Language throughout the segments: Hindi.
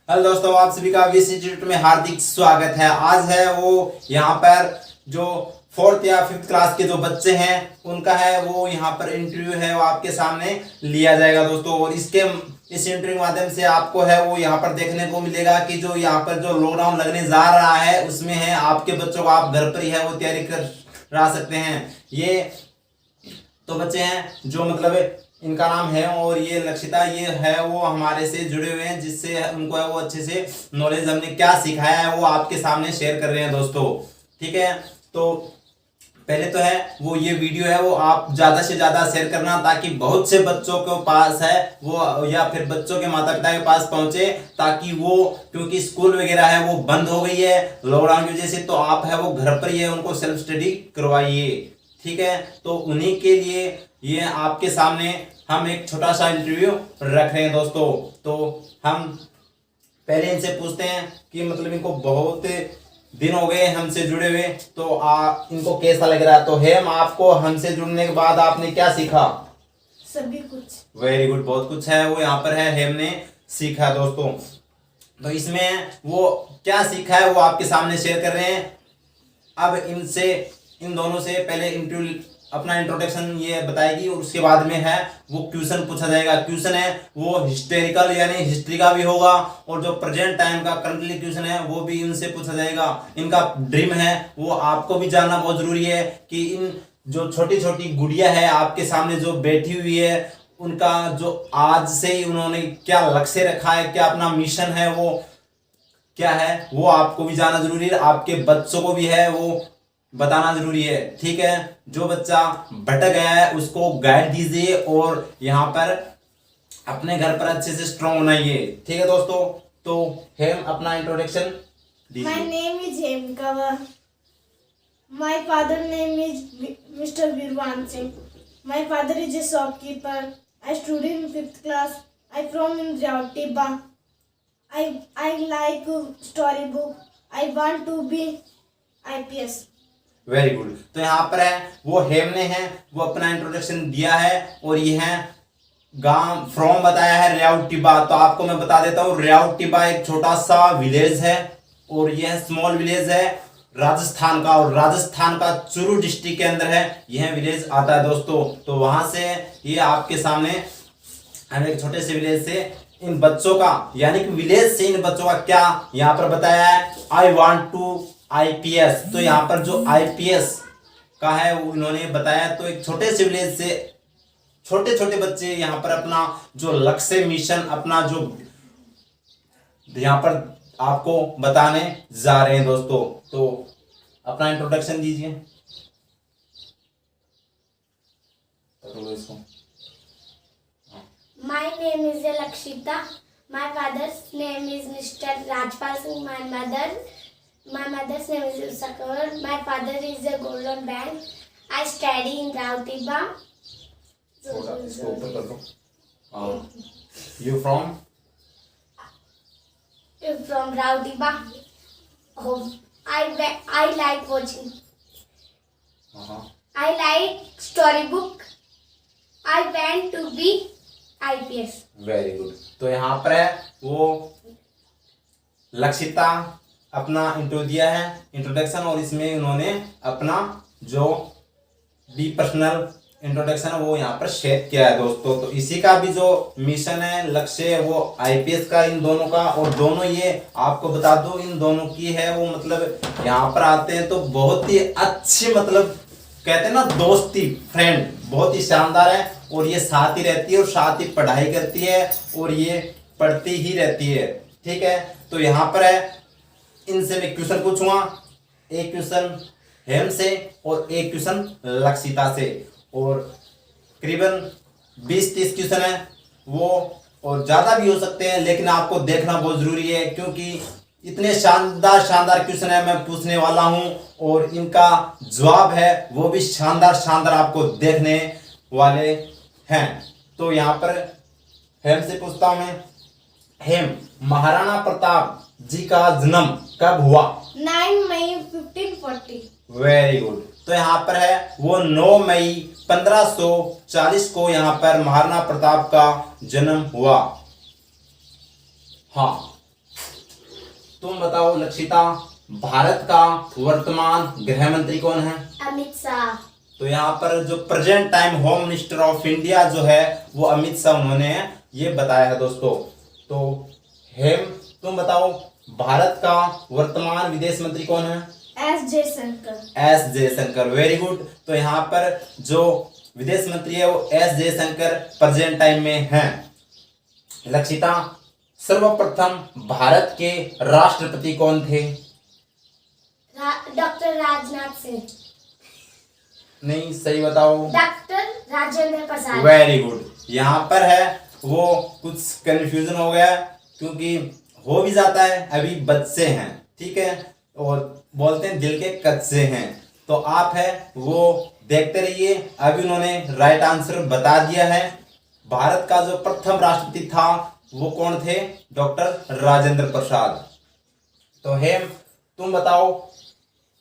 हेलो दोस्तों, आप सभी का विश इंस्टीट्यूट में हार्दिक स्वागत है। आज है वो यहाँ पर जो फोर्थ या फिफ्थ क्लास के जो बच्चे हैं उनका है वो यहाँ पर इंटरव्यू है वो आपके सामने लिया जाएगा दोस्तों। और इस इंटरव्यू के माध्यम से आपको है वो यहाँ पर देखने को मिलेगा कि जो यहाँ पर जो लॉकडाउन लगने जा रहा है उसमें है आपके बच्चों को आप घर पर ही है वो तैयारी करा सकते हैं। ये तो बच्चे हैं जो मतलब इनका नाम है और ये लक्षिता, ये है वो हमारे से जुड़े हुए हैं जिससे उनको है वो अच्छे से नॉलेज हमने क्या सिखाया है वो आपके सामने शेयर कर रहे हैं दोस्तों। ठीक है, तो पहले तो है वो ये वीडियो है वो आप ज्यादा से ज्यादा शेयर करना ताकि बहुत से बच्चों के पास है वो या फिर बच्चों के माता पिता के पास पहुंचे, ताकि वो क्योंकि स्कूल वगैरह है वो बंद हो गई है लॉकडाउन की वजह से, तो आप है वो घर पर ही है उनको सेल्फ स्टडी करवाइए। ठीक है, तो उन्हीं के लिए ये आपके सामने हम एक छोटा सा इंटरव्यू रख रहे हैं दोस्तों। तो हम पहले इनसे पूछते हैं कि मतलब इनको बहुत दिन हो गए हमसे जुड़े हुए, तो इनको कैसा लग रहा है। तो हेम, आपको हमसे जुड़ने के बाद आपने क्या सीखा? सभी कुछ। वेरी गुड, बहुत कुछ है वो यहाँ पर है हेम ने सीखा दोस्तों। तो इसमें वो क्या सीखा है वो आपके सामने शेयर कर रहे हैं। अब इन दोनों से पहले अपना इंट्रोडक्शन ये बताएगी और उसके बाद में है वो क्वेश्चन पूछा जाएगा। क्वेश्चन है वो हिस्टोरिकल यानी हिस्ट्री का भी होगा और जो प्रेजेंट टाइम का करंटली क्वेश्चन है वो भी इनसे पूछा जाएगा। इनका ड्रीम है वो आपको भी जानना बहुत जरूरी है कि इन जो छोटी छोटी गुड़िया है आपके सामने जो बैठी हुई है उनका जो आज से ही उन्होंने क्या लक्ष्य रखा है, क्या अपना मिशन है वो क्या है, वो आपको भी जानना जरूरी है, आपके बच्चों को भी है वो बताना जरूरी है। ठीक है, जो बच्चा भटक गया है उसको गाइड दीजिए और यहाँ पर अपने घर पर अच्छे से स्ट्रॉन्ग बनाइए। ठीक है दोस्तों, तो हेम अपना इंट्रोडक्शन दीजिए। My name is Hem Kaur. My father name is Mr. Virwan Singh. My father is a shopkeeper. I study in 5th class. I from in Rewtiba. I like storybook. I want to be IPS. Very good, तो यहाँ पर है वो हेम ने है वो अपना इंट्रोडक्शन दिया है और ये है गांव फ्रॉम बताया है रेवटिबा। तो आपको मैं बता देता हूँ रेवटिबा एक छोटा सा विलेज है और यह स्मॉल विलेज है राजस्थान का, और राजस्थान का चूरू डिस्ट्रिक्ट के अंदर है यह विलेज आता है दोस्तों। तो वहां से ये आपके सामने हम एक छोटे से विलेज से इन बच्चों का यानी कि विलेज से इन बच्चों का क्या यहाँ पर बताया है, आई वॉन्ट टू आईपीएस। तो यहाँ पर जो आईपीएस का है वो इन्होंने बताया। तो एक छोटे से विलेज से छोटे छोटे बच्चे यहाँ पर अपना जो लक्ष्य मिशन अपना जो यहाँ पर आपको बताने जा रहे हैं दोस्तों। तो अपना इंट्रोडक्शन दीजिए। My name is Lakshita. My father's name is Mr. Rajpal Singh. My mother's name is Usha Kaur. My father is a Golden Bank. I study in Rautiba. You from? From Rautiba. Oh, I like watching. I like storybook. I want to be IPS. Very good, तो यहाँ पर है वो लक्षिता अपना इंट्रो दिया है इंट्रोडक्शन, और इसमें उन्होंने अपना जो भी पर्सनल इंट्रोडक्शन है वो यहाँ पर शेयर किया है दोस्तों। तो इसी का भी जो मिशन है लक्ष्य है वो आईपीएस का इन दोनों का, और दोनों ये आपको बता दो इन दोनों की है वो मतलब यहाँ पर आते हैं तो बहुत ही अच्छी मतलब कहते हैं ना दोस्ती फ्रेंड बहुत ही शानदार है, और ये साथ ही रहती है और साथ ही पढ़ाई करती है और ये पढ़ती ही रहती है। ठीक है, तो यहाँ पर है इनसे मैं क्वेश्चन पूछूंगा, एक क्वेश्चन हेम से और एक क्वेश्चन लक्षिता से, और करीबन 20-30 क्वेश्चन है वो, और ज्यादा भी हो सकते हैं लेकिन आपको देखना बहुत जरूरी है क्योंकि इतने शानदार शानदार क्वेश्चन है मैं पूछने वाला हूं और इनका जवाब है वो भी शानदार शानदार आपको देखने वाले हैं। तो यहाँ पर हेम से पूछता हूं मैं, हेम, महाराणा प्रताप जी का जन्म कब हुआ? 9 मई 1540। वेरी गुड, तो यहाँ पर है वो 9 मई 1540 को यहाँ पर महाराणा प्रताप का जन्म हुआ। हाँ, तुम बताओ लक्षिता, भारत का वर्तमान गृह मंत्री कौन है? अमित शाह। तो यहाँ पर जो present time home minister of India जो है वो अमित शाह, उन्होंने ये बताया है दोस्तों। तो हेम, तुम बताओ भारत का वर्तमान विदेश मंत्री कौन है? S Jaishankar. S Jaishankar, very good. तो यहाँ पर जो विदेश मंत्री है वो एस जयशंकर प्रेजेंट टाइम में हैं। लक्षिता, सर्वप्रथम भारत के राष्ट्रपति कौन थे? डॉक्टर राजनाथ सिंह। नहीं, सही बताओ। Doctor Rajendra Prasad. Very good. यहाँ पर है वो कुछ कंफ्यूजन हो गया क्योंकि हो भी जाता है, अभी बच्चे हैं, ठीक है, और बोलते हैं दिल के कच्चे हैं। तो आप है वो देखते रहिए। अभी उन्होंने राइट आंसर बता दिया है। भारत का जो प्रथम राष्ट्रपति था वो कौन थे? डॉक्टर राजेंद्र प्रसाद। तो हेम, तुम बताओ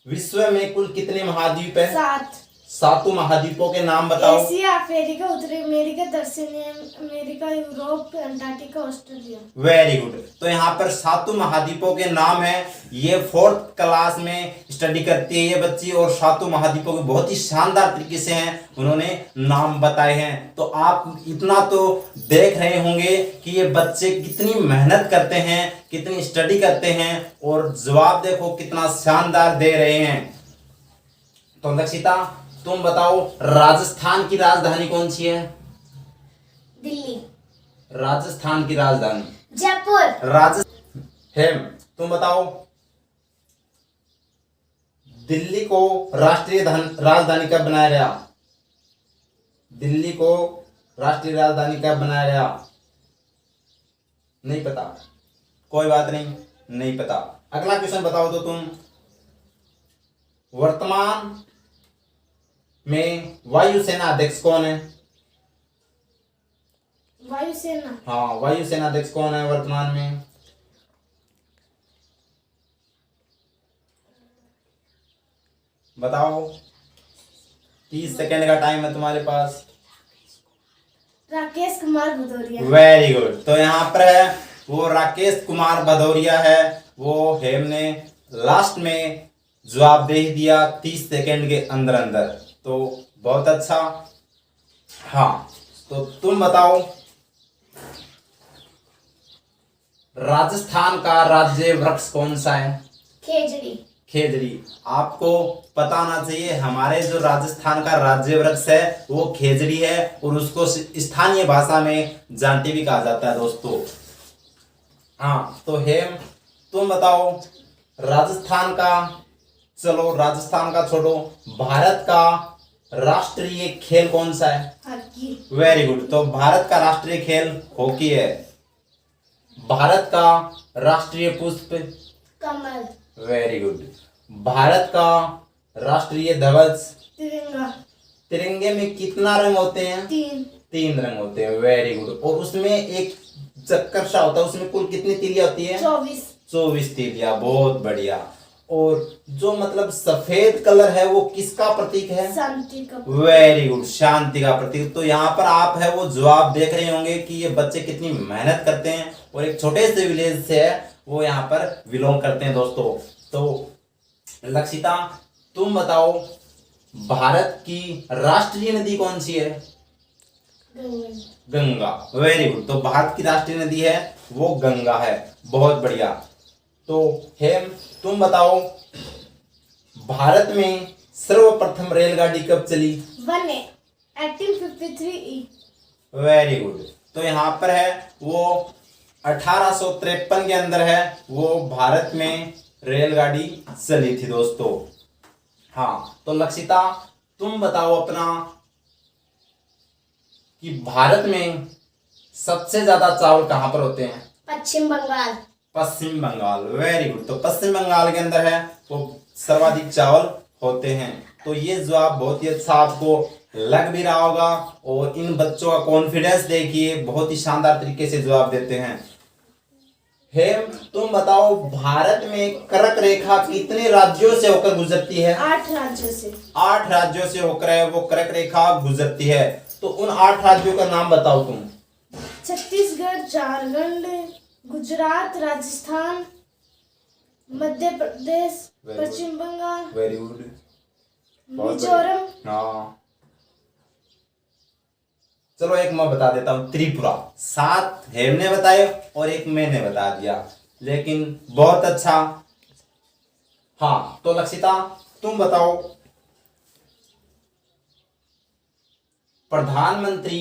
विश्व में कुल कितने महाद्वीप है? 7। 7 महाद्वीपों के नाम बताओ। एशिया, अफ्रीका, उत्तरी अमेरिका, दक्षिणी America, Europe, Antarctica, Australia. Very good. तो यहाँ पर 7 महाद्वीपों के नाम है। ये 4th क्लास में स्टडी करती है ये बच्ची, और 7 महाद्वीपों के बहुत ही शानदार तरीके से हैं उन्होंने नाम बताए हैं। तो आप इतना तो देख रहे होंगे कि ये बच्चे कितनी मेहनत करते हैं, कितनी स्टडी करते हैं, और जवाब देखो कितना शानदार दे रहे हैं। तो लक्षिता, तुम बताओ राजस्थान की राजधानी कौन सी है? दिल्ली। राजस्थान की राजधानी जयपुर। हेम, तुम बताओ दिल्ली को राष्ट्रीय राजधानी कब बनाया गया? दिल्ली को राष्ट्रीय राजधानी कब बनाया गया? नहीं पता, कोई बात नहीं, नहीं पता। अगला क्वेश्चन बताओ तो तुम, वर्तमान में वायुसेना अध्यक्ष कौन है? वायुसेना। हाँ, वायुसेना अध्यक्ष कौन है वर्तमान में? बताओ, 30 सेकेंड का टाइम है तुम्हारे पास। राकेश कुमार भदौरिया। Very good. तो यहाँ पर है वो राकेश कुमार भदौरिया है। वो हेम ने लास्ट में जवाब दे ही दिया 30 सेकेंड के अंदर अंदर। तो बहुत अच्छा। हाँ, तो तुम बताओ राजस्थान का राज्य वृक्ष कौन सा है? खेजड़ी। खेजड़ी। आपको पता होना चाहिए हमारे जो राजस्थान का राज्य वृक्ष है वो खेजड़ी है, और उसको स्थानीय भाषा में जांटी भी कहा जाता है दोस्तों। हाँ, तो हेम, तुम बताओ राजस्थान का, चलो राजस्थान का छोड़ो, भारत का राष्ट्रीय खेल कौन सा है? हॉकी। Very good. तो भारत का राष्ट्रीय खेल हॉकी है। भारत का राष्ट्रीय पुष्प? कमल। Very good. भारत का राष्ट्रीय ध्वज? तिरंगा। तिरंगे में कितना रंग होते हैं? 3 रंग होते हैं। Very good. और उसमें एक चक्कर सा होता है, उसमें कुल कितनी तीलियां होती है? 24 तीलियां। बहुत बढ़िया। और जो मतलब सफेद कलर है वो किसका प्रतीक है? शांति का। वेरी गुड, शांति का प्रतीक। तो यहाँ पर आप है वो जवाब देख रहे होंगे कि ये बच्चे कितनी मेहनत करते हैं, और एक छोटे से विलेज से है वो यहाँ पर बिलोंग करते हैं दोस्तों। तो लक्षिता, तुम बताओ भारत की राष्ट्रीय नदी कौन सी है? गंगा। Very good. तो भारत की राष्ट्रीय नदी है वो गंगा है। बहुत बढ़िया। तो हेम, तुम बताओ भारत में सर्वप्रथम रेलगाड़ी कब चली? 1853 वेरी गुड। तो यहाँ पर है वो 1853 के अंदर है वो भारत में रेलगाड़ी चली थी दोस्तों। हाँ, तो लक्षिता, तुम बताओ अपना कि भारत में सबसे ज्यादा चावल कहाँ पर होते हैं? पश्चिम बंगाल। पश्चिम बंगाल। Very good. तो पश्चिम बंगाल के अंदर है वो सर्वाधिक चावल होते हैं। तो ये जवाब बहुत ही अच्छा आपको लग भी रहा होगा, और इन बच्चों का कॉन्फिडेंस देखिए, बहुत ही शानदार तरीके से जवाब देते हैं। हेम, तुम बताओ भारत में कर्क रेखा कितने राज्यों से होकर गुजरती है? 8 राज्यों से। 8 राज्यों से होकर है वो कर्क रेखा गुजरती है। तो उन 8 राज्यों का नाम बताओ तुम। Chhattisgarh, Jharkhand, Gujarat, Rajasthan, Madhya Pradesh, Very good. पश्चिम बंगाल, वेरी गुड। मिजोरम, हाँ, चलो एक मैं बता देता हूँ, त्रिपुरा। 7 हेमने बताए और एक मैंने बता दिया, लेकिन बहुत अच्छा। हाँ, तो लक्षिता तुम बताओ, प्रधानमंत्री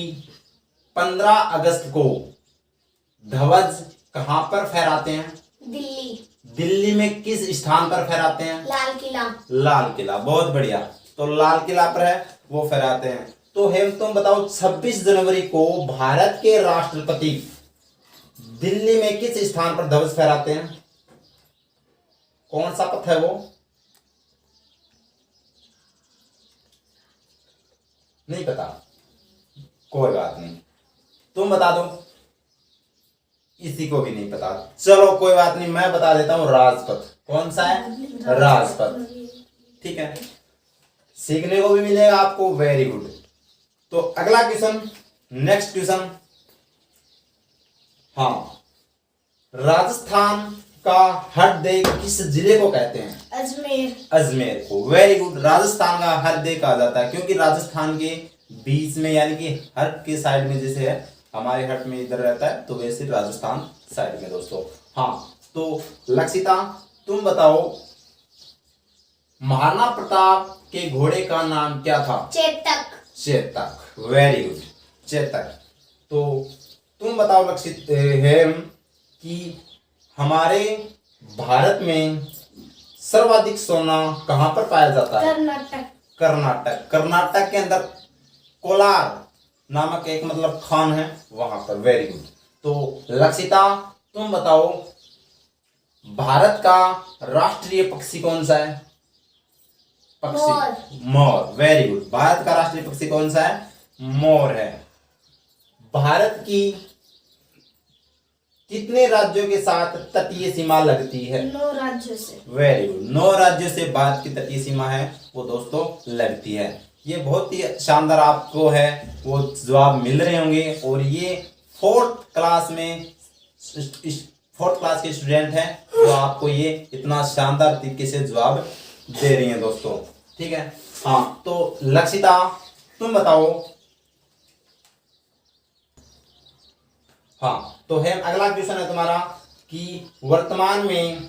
15 अगस्त को ध्वज कहां पर फहराते हैं? दिल्ली, दिल्ली में किस स्थान पर फहराते हैं? लाल किला, लाल किला। बहुत बढ़िया। तो लाल किला पर है, वो फहराते हैं। तो हेम तुम बताओ, 26 जनवरी को भारत के राष्ट्रपति दिल्ली में किस स्थान पर ध्वज फहराते हैं? कौन सा पथ है वो? नहीं पता, कोई बात नहीं, तुम बता दो। इसी को भी नहीं पता, चलो कोई बात नहीं, मैं बता देता हूं, राजपथ। कौन सा है? राजपथ। ठीक है, सीखने को भी मिलेगा आपको। Very good. तो अगला क्वेश्चन, नेक्स्ट क्वेश्चन। हाँ, राजस्थान का हृदय किस जिले को कहते हैं? अजमेर, अजमेर को। Very good. राजस्थान का हृदय कहा जाता है क्योंकि राजस्थान के बीच में, यानी कि हट के साइड में जैसे है, हमारे हट में इधर रहता है, तो वैसे राजस्थान साइड में दोस्तों। हाँ, तो लक्षिता तुम बताओ, महाराणा प्रताप के घोड़े का नाम क्या था? चेतक, चेतक। Very good, Chetak. तो तुम बताओ लक्षित हेम कि हमारे भारत में सर्वाधिक सोना कहां पर पाया जाता है? कर्नाटक, कर्नाटक। कर्नाटक के अंदर कोलार नामक एक मतलब खान है, वहां पर। Very good. तो लक्षिता तुम बताओ, भारत का राष्ट्रीय पक्षी कौन सा है? पक्षी मोर। Very good. भारत का राष्ट्रीय पक्षी कौन सा है? मोर है। भारत की कितने राज्यों के साथ तटीय सीमा लगती है? 9 राज्यों से। Very good. 9 राज्यों से भारत की तटीय सीमा है, वो दोस्तों लगती है। ये बहुत ही शानदार आपको है वो जवाब मिल रहे होंगे, और ये 4th क्लास के स्टूडेंट हैं, तो आपको ये इतना शानदार तरीके से जवाब दे रही हैं दोस्तों। ठीक है। हाँ, तो लक्षिता तुम बताओ। हाँ, तो है अगला क्वेश्चन है तुम्हारा कि वर्तमान में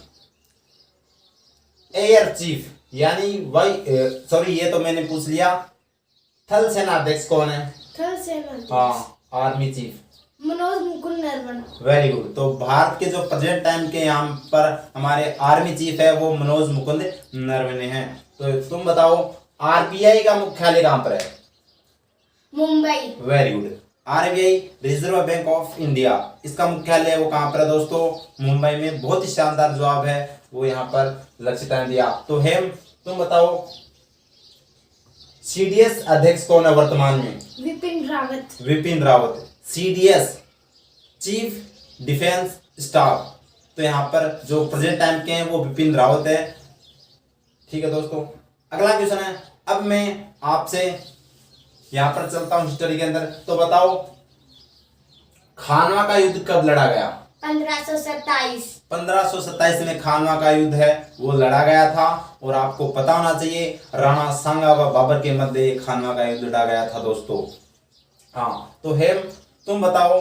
एयर चीफ यानी ये तो मैंने पूछ लिया, थल सेनाध्यक्ष कौन है? थल सेना, हाँ, army chief Manoj Mukund Naravane. Very good. तो भारत के जो प्रेजेंट टाइम के यहाँ पर हमारे आर्मी चीफ है वो मनोज मुकुंद नरवणे हैं। तो तुम बताओ, आरबीआई का मुख्यालय कहाँ पर है? Mumbai. Very good. RBI reserve bank of India, इसका मुख्यालय वो कहाँ पर है दोस्तों? मुंबई में। बहुत ही शानदार जवाब है वो यहाँ पर लक्षिता ने दिया। तो हेम तुम बताओ, सीडीएस अध्यक्ष कौन है वर्तमान में? Vipin Rawat. Vipin Rawat. CDS chief defence staff, तो यहाँ पर जो प्रेजेंट टाइम के हैं वो विपिन रावत है। ठीक है दोस्तों, अगला क्वेश्चन है। अब मैं आपसे यहाँ पर चलता हूँ हिस्टोरी के अंदर। तो बताओ, खानवा का युद्ध कब लड़ा गया? 1527। 1527 में खानवा का युद्ध है वो लड़ा गया था, और आपको पता होना चाहिए राणा सांगा व बाबर के मध्य खानवा का युद्ध लड़ा गया था दोस्तों। हाँ, तो हेम तुम बताओ,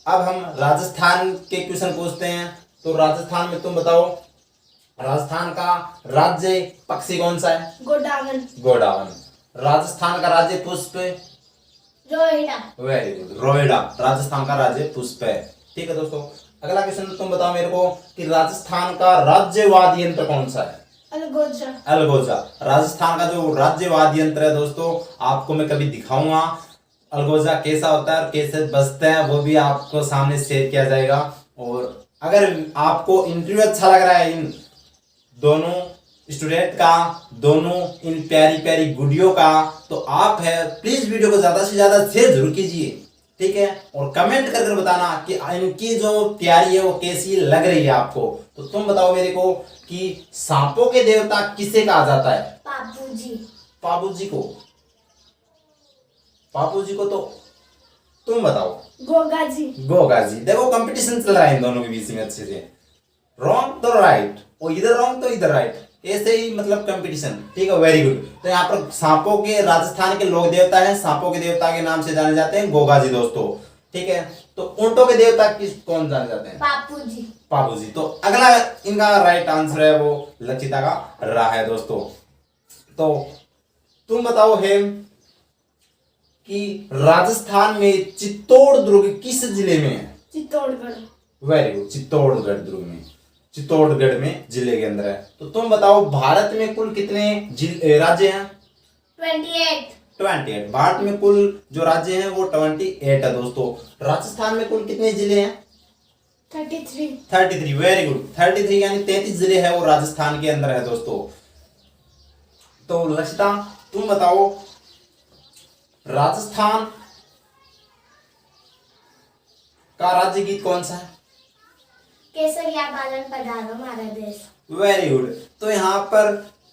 अब हम राजस्थान के क्वेश्चन पूछते हैं। तो राजस्थान में तुम बताओ, राजस्थान का राज्य पक्षी कौन सा है? गोडावन। गोडावन। राजस्थान का राज्य पुष्प? रोहिड़ा। वेरी गुड, रोहिड़ा राजस्थान का राज्य पुष्प है। ठीक है दोस्तों, अगला क्वेश्चन तुम बताओ मेरे को कि राजस्थान का राज्य वाद्य यंत्र कौन सा है? अलगोजा। अलगोजा। राजस्थान का जो राज्य वाद्य यंत्र है दोस्तों, आपको मैं कभी दिखाऊंगा अलगोजा कैसा होता है और कैसे बजता है, वो भी आपको सामने शेयर किया जाएगा। और अगर आपको इंटरव्यू अच्छा लग रहा है इन दोनों स्टूडेंट का, दोनों इन प्यारी प्यारी गुडियों का, तो आप है प्लीज वीडियो को ज्यादा से ज्यादा शेयर जरूर कीजिए। ठीक है, और कमेंट करके बताना कि इनकी जो तैयारी है वो कैसी लग रही है आपको। तो तुम बताओ मेरे को कि सांपों के देवता किसे कहा जाता है? बाबूजी। बाबूजी को। बाबूजी को तो तुम बताओ। गोगाजी। गोगाजी। देखो कंपटीशन चल रहा है इन दोनों के बीच में अच्छे से। रॉन्ग तो राइट, और इधर रॉन्ग तो इधर राइट, ऐसे ही मतलब कंपटीशन। ठीक है, वेरी गुड। तो यहाँ पर सांपों के राजस्थान के लोक देवता है, सांपों के देवता के नाम से जाने जाते हैं गोगा जी दोस्तों। ठीक है, तो ऊंटों के देवता कौन जाने जाते हैं? पापू जी। पापू जी। तो अगला इनका राइट आंसर है वो लक्षिता का रहा है दोस्तों। तो तुम बताओ हेम कि राजस्थान में चित्तौड़ दुर्ग किस जिले में है? चित्तौड़गढ़। वेरी गुड, चित्तौड़गढ़ दुर्ग में, चित्तौड़गढ़ में जिले के अंदर है। तो तुम बताओ भारत में कुल कितने राज्य हैं? 28। 28। भारत में कुल जो राज्य हैं वो 28 है दोस्तों। राजस्थान में कुल कितने जिले हैं? 33। 33, वेरी गुड। 33 यानी 33 जिले हैं वो राजस्थान के अंदर है दोस्तों। तो लक्षिता तुम बताओ राजस्थान का राज्य गीत कौन सा है? केसरिया बालन पधारो हमारा देश। Very good. तो यहाँ पर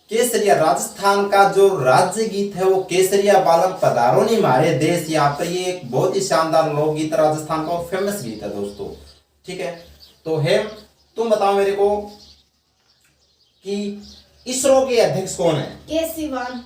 केसरिया, राजस्थान का जो राज्य गीत है वो केसरिया बालम पधारो नी मारे देश। यहाँ पर ये एक बहुत ही शानदार लोकगीत राजस्थान का फेमस गीत है दोस्तों। ठीक है, तो हेम तुम बताओ मेरे को कि इसरो के अध्यक्ष कौन है? के सिवान।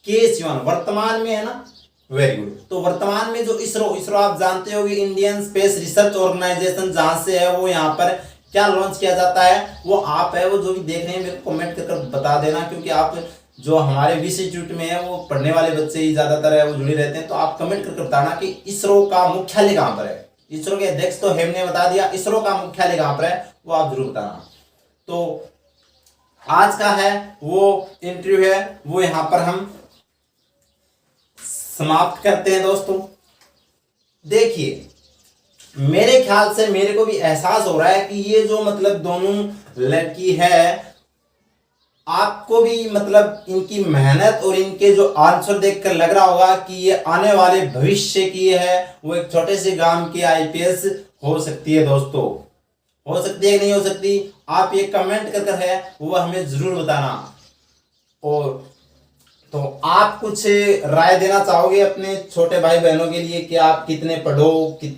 के सिवान वर्तमान में है ना? Very good. तो वर्तमान में जो इसरो आप जानते हो कि इंडियन स्पेस रिसर्च ऑर्गेनाइजेशन जहां से है वो यहाँ पर क्या लॉन्च किया जाता है, वो आप है वो जो भी देख रहे हैं मेरे को कमेंट कर बता देना, क्योंकि आप जो हमारे विश इंस्टीट्यूट में है वो पढ़ने वाले बच्चे ही ज्यादातर है वो जुड़े रहते हैं। तो आप कमेंट कर बताना कि इसरो का मुख्यालय कहाँ पर है। इसरो के अध्यक्ष तो हेम ने बता दिया, इसरो का मुख्यालय कहाँ पर है वो आप जरूर बताना। तो आज का है वो इंटरव्यू है वो यहाँ पर हम समाप्त करते हैं दोस्तों। देखिए मेरे ख्याल से मेरे को भी एहसास हो रहा है कि ये जो मतलब दोनों लड़की है, आपको भी मतलब इनकी मेहनत और इनके जो आंसर देखकर लग रहा होगा कि ये आने वाले भविष्य की है वो एक छोटे से गांव की आईपीएस हो सकती है दोस्तों। हो सकती है कि नहीं हो सकती, आप ये कमेंट कर है वो हमें जरूर बताना। और तो आप कुछ राय देना चाहोगे अपने छोटे भाई बहनों के लिए कि आप कितने पढ़ो,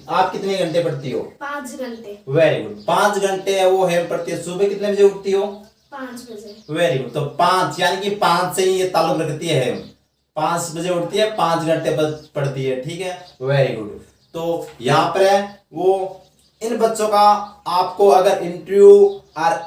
आप कितने घंटे पढ़ती हो? 5 घंटे। वेरी गुड, 5 घंटे है वो हेम पढ़ती है। सुबह कितने बजे उठती हो? 5 बजे। Very good. तो 5 यानी कि 5 से ही ये ताल्लुक रखती है हेम। 5 बजे उठती है, 5 घंटे पढ़ती है। ठीक है, वेरी गुड। तो यहाँ पर है वो इन बच्चों का आपको अगर इंटरव्यू और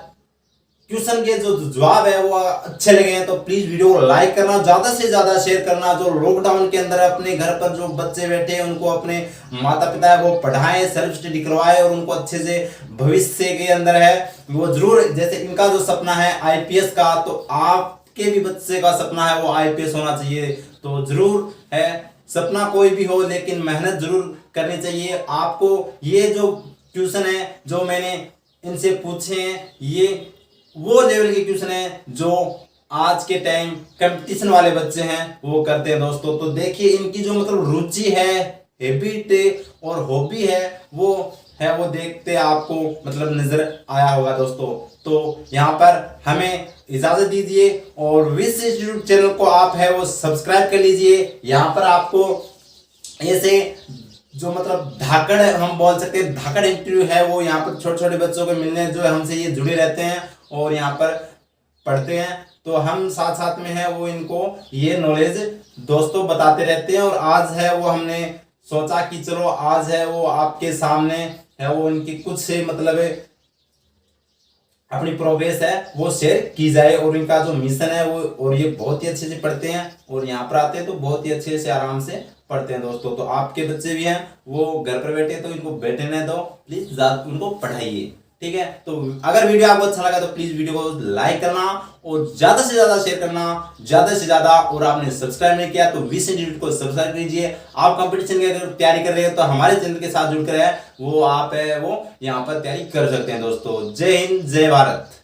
क्वेश्चन के जो जवाब है वो अच्छे लगे हैं तो प्लीज वीडियो को लाइक करना, ज्यादा से ज्यादा शेयर करना। जो लॉकडाउन के अंदर अपने घर पर जो बच्चे बैठे हैं उनको अपने माता पिता है वो पढ़ाएं, सेल्फ स्टडी करवाएं और उनको अच्छे से भविष्य के अंदर है वो जरूर, जैसे इनका जो सपना है आईपीएस का, तो आपके भी बच्चे का सपना है वो आईपीएस होना चाहिए। तो जरूर है, सपना कोई भी हो लेकिन मेहनत जरूर करनी चाहिए आपको। ये जो क्वेश्चन है जो मैंने इनसे पूछे हैं ये वो लेवल के क्वेश्चन है जो आज के टाइम कंपटीशन वाले बच्चे हैं वो करते हैं दोस्तों। तो देखिए इनकी जो मतलब रुचि है, हैबिट और हॉबी है वो देखते आपको मतलब नजर आया होगा दोस्तों। तो यहाँ पर हमें इजाजत दीजिए और विश इंस्टीट्यूट चैनल को आप है वो सब्सक्राइब कर लीजिए। यहाँ पर आपको ऐसे जो मतलब धाकड़ हम बोल सकते हैं, धाकड़ इंटरव्यू है वो यहाँ पर छोटे छोटे बच्चों को मिलने जो हमसे ये जुड़े रहते हैं और यहाँ पर पढ़ते हैं। तो हम साथ साथ में है वो इनको ये नॉलेज दोस्तों बताते रहते हैं। और आज है वो हमने सोचा कि चलो आज है वो आपके सामने है वो इनकी कुछ से मतलब अपनी प्रोग्रेस है वो शेयर की जाए और इनका जो मिशन है वो, और ये बहुत ही अच्छे से पढ़ते हैं और यहाँ पर आते हैं तो बहुत ही अच्छे से आराम से पढ़ते हैं दोस्तों। तो आपके बच्चे भी हैं वो घर पर बैठे तो इनको बैठने दो, प्लीज उनको पढ़ाइए। ठीक है, तो अगर वीडियो आपको अच्छा लगा तो प्लीज वीडियो को लाइक करना और ज्यादा से ज्यादा शेयर करना, ज्यादा से ज्यादा। और आपने सब्सक्राइब नहीं किया तो विश इंस्टीट्यूट को सब्सक्राइब कीजिए। आप कंपटीशन की अगर तैयारी कर रहे हो तो हमारे चैनल के साथ जुड़कर है वो आप है वो यहाँ पर तैयारी कर सकते हैं दोस्तों। जय हिंद, जय भारत।